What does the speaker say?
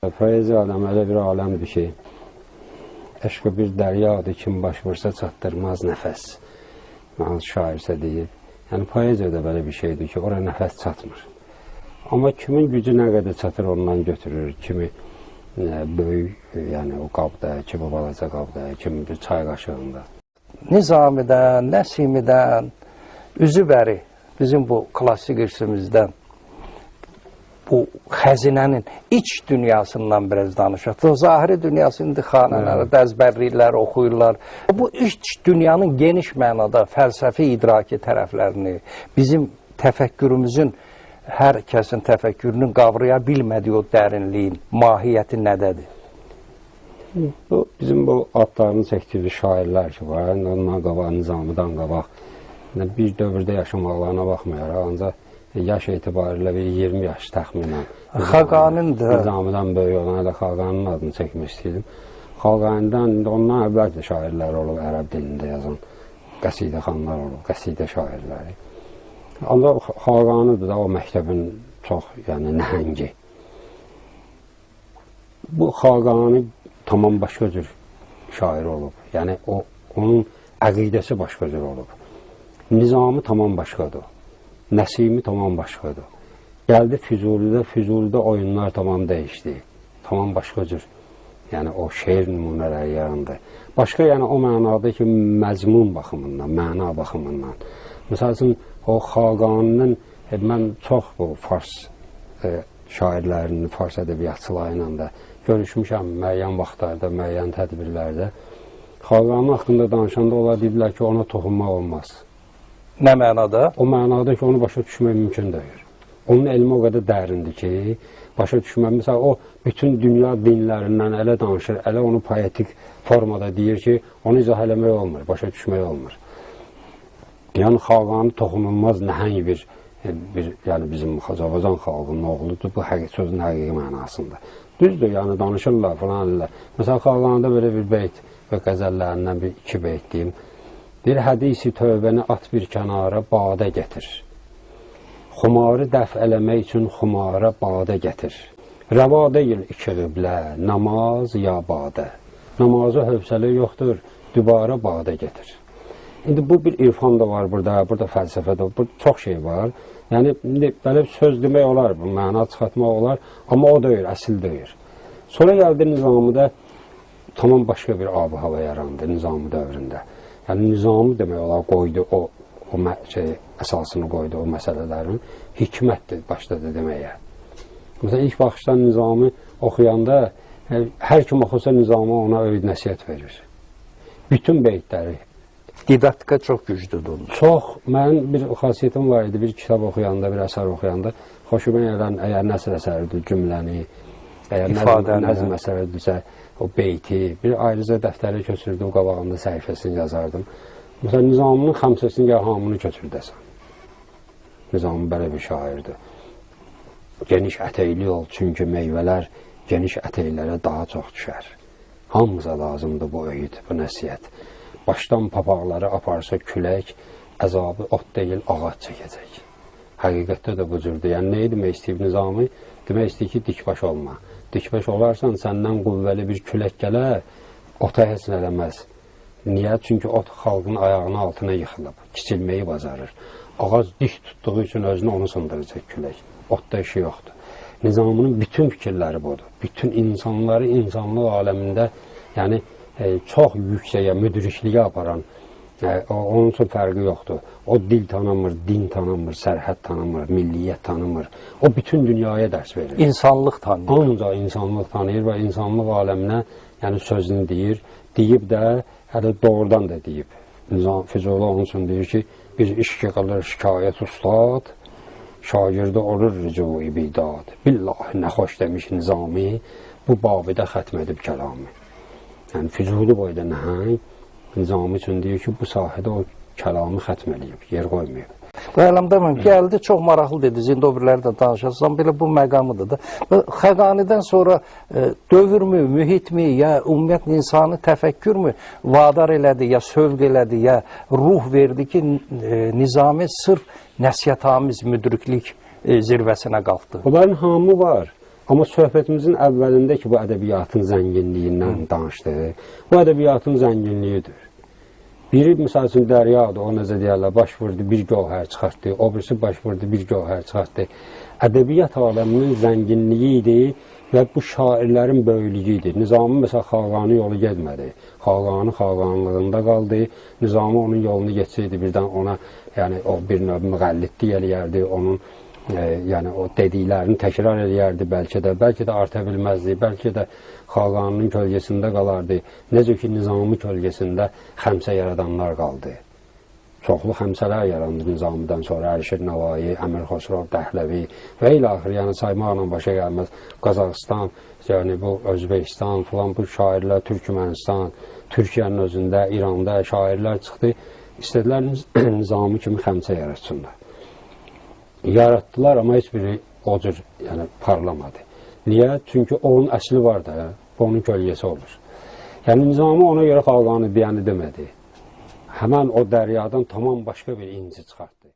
Poeziya adam elə bir aləmdir ki, eşq bir dəryadır, kim baş vursa çatdırmaz nəfəs. Hansı şairsə deyir. Yəni poeziya da belə bir şeydir ki, oraya nəfəs çatmır. Amma kimin gücü nə qədər çatır ondan götürür. Kimi böyük, yəni o qabda, kimi balaca qabda, kimi bir çay qaşığında. Nizamidən, Nəsimidən, Üzübəri, bizim bu klasik irsimizdən bu xəzinənin iç dünyasından biraz danışaq. O zahiri dünyası indi xanələrdə əzbərləyirlər, oxuyurlar. Bu iç dünyanın geniş mənada fəlsəfi idraki tərəflərini, bizim təfəkkürümüzün, hər kəsin təfəkkürünün qavraya bilmədiyi o dərinliyin mahiyyəti nədədir? Bizim bu adlarını çəkdiyi şairlər ki var, ondan qabaq, Nizamidən qabaq, bir dövrdə yaşamaqlarına baxmayaraq, ancaq yaş etibarilə bir 20 yaş təxminən. Xaqanın da. Nizamidən böyük olan elə Xaqanın adını çəkmək istəyirdim. Xaqanidən, ondan əvvəl də şairlər olub, ərəb dilində yazan qəsidəxanlar olub, qəsidə şairləri. Ancaq Xaqanidir da o məktəbin çox, yəni nəhəngi. Bu Xaqani tamam başqa cür şair olub. Yəni onun əqidəsi başqa cür olub. Nizami tamam başqadır. Nəsimi tamam başqadır. Gəldi Füzulidə oyunlar tamam dəyişdi. Tamam başqa cür. Yəni o şeir nümunələri yarandı. Başqa yəni o mənada ki, məzmun baxımından, məna baxımından. Məsəl üçün o Xaqaninin, mən çox bu Fars şairlərinin, Fars ədəbiyyatçıları ilə də görüşmüşəm müəyyən vaxtlarda, müəyyən tədbirlərdə. Xaqanın haqqında danışanda onlar dedilər ki, ona toxunmaq olmaz. Nə mənada? O mənada ki, onu başa düşmək mümkün deyil. Onun elmi o qədər dərindir ki, başa düşmək, məsələn, o bütün dünya dinlərindən elə danışır, elə onu poetik formada deyir ki, onu izah eləmək olmur, başa düşmək olmur. Yəni, Xaqani toxunulmaz nəhəng bir yəni bizim Azərbaycan xalqının oğludur, bu sözün həqiqi mənasında. Düzdür, yəni danışırlar falan edirlər. Məsələn, Xaqanida belə bir beyt və qəzəllərindən bir iki beyt deyim. Bir hədisi tövbəni at bir kənara, badə gətir. Xumarı dəf eləmək üçün xumara badə gətir. Rəva deyil iki qiblə, namaz ya badə. Namazı hövsələ yoxdur, dübarə badə gətir. İndi bu bir irfan da var burada fəlsəfə də var, burada çox şey var. Yəni, belə söz demək olar, məna çıxartmaq olar, amma o deyil, əsil deyil. Sonra gəldi Nizamidə tamam başqa bir ab-ı hava yarandı Nizami dövründə. Yəni, Nizami demək olar, qoydu o əsasını qoydu o məsələlərin, hikmətdir başladı deməyə. Məsələn, ilk baxışdan Nizami oxuyanda, hər kim oxusa Nizami ona öyüd nəsiyyət verir. Bütün beytləri. Didaktika çox güclüdür onun. Çox. Mənim bir xasiyyətim var idi, bir kitab oxuyanda, bir əsər oxuyanda, xoşuma gələn, əgər nəsr əsəridir, cümləni, əgər nəzm əsəridirsə, o beyti, bir ayrıca dəftəri köçürdüm, qabağında səhifəsini yazardım. Məsələn, Nizaminin xəmsəsini gəl hamını köçürdəsən. Nizami belə bir şairdir. Geniş ətəkli ol, çünki meyvələr geniş ətəklərə daha çox düşər. Hamıza lazımdır bu öyüd, bu nəsiyyət. Başdan papaqları aparsa külək, əzabı ot deyil, ağac çəkəcək. Həqiqətdə də bu cürdür. Yəni, nə demək istəyib Nizami? Demək istəyir ki, dikbaş olma. Dikbaş olarsan, səndən qüvvəli bir külək gələr, ota heç nə eləməz. Niyə? Çünki ot xalqın ayağının altına yıxılıb, kiçilməyi bacarır. Ağac dik tutduğu üçün özünü onu sındıracaq külək. Otda işi yoxdur. Nizaminin bütün fikirləri budur. Bütün insanları insanlıq aləmində, yəni, çox yüksəyə, müdrikliyə aparan, onun üçün fərqi yoxdur. O dil tanımır, din tanımır, sərhəd tanımır, milliyyət tanımır. O bütün dünyaya dərs verir. İnsanlıq tanıyır. Ancaq insanlıq tanıyır və insanlıq aləminə sözünü deyir. Deyib də, hələ doğrudan da deyib. Füzuli onun üçün deyir ki, bir işki qılır şikayət ustad, şagirdə olur rücu-i bidad. Billahi nə xoş demiş Nizami, bu babidə xətm edib kəlamı. Yəni, Füzuli boyda nəhəng, Nizami üçün deyir ki, bu sahədə o kəlamı xətm edib, yer qoymayıb. Bu əlamda mən gəldi, çox maraqlı dedi, Zindobrilərdən danışarsam, belə bu məqamıdır da. Xəqanidən sonra dövrmü, mühitmi, ya ümumiyyətlə insanı təfəkkürmü vadar elədi, ya sövq elədi, ya ruh verdi ki, Nizami sırf nəsiyyətamiz müdriklik zirvəsinə qalxdı. Onların hamı var, Amma söhbətimizin əvvəlində ki, bu ədəbiyyatın zənginliyindən danışdı. Bu ədəbiyyatın zənginliyidir. Biri, misal üçün, dəryadır, o necə deyərlər, baş vurdu, bir gövhər çıxartdı, o birisi baş vurdu, bir gövhər çıxartdı. Ədəbiyyat aləminin zənginliyi idi və bu şairlərin böyüklüyü idi. Nizami, məsələn, Xaqani yolu getmədi. Xaqani Xaqanlığında qaldı. Nizami onun yolunu geçsəydi, birdən ona, yəni, o bir növ müğəllitlik eləyərdi, onun yəni o dediklərini təkrar edərdi bəlkə də arta bilməzdi, bəlkə də Xaqanının kölgəsində qalardı. Necə ki, Nizami kölgəsində xəmsə yaradanlar qaldı. Çoxlu xəmsələr yarandı Nizamidən sonra, Əlişir Navai, Əmir Xosrov, Dəhləvi və ilaxır, yəni saymaqla başa gəlməz. Qazaxıstan, yəni bu Özbəkistan filan, bu şairlər, Türkmənistan, Türkiyənin özündə, İranda şairlər çıxdı. İstədilər Nizami kimi xəmsə yaratsınlar. Yaratdılar, amma heç biri o cür yəni, parlamadı. Niyə? Çünki onun əsli var da, onun kölgəsi olur. Yəni, Nizami ona görə Xaqani deyəni demədi. Həmən o dəryadan tamam başqa bir inci çıxartdı.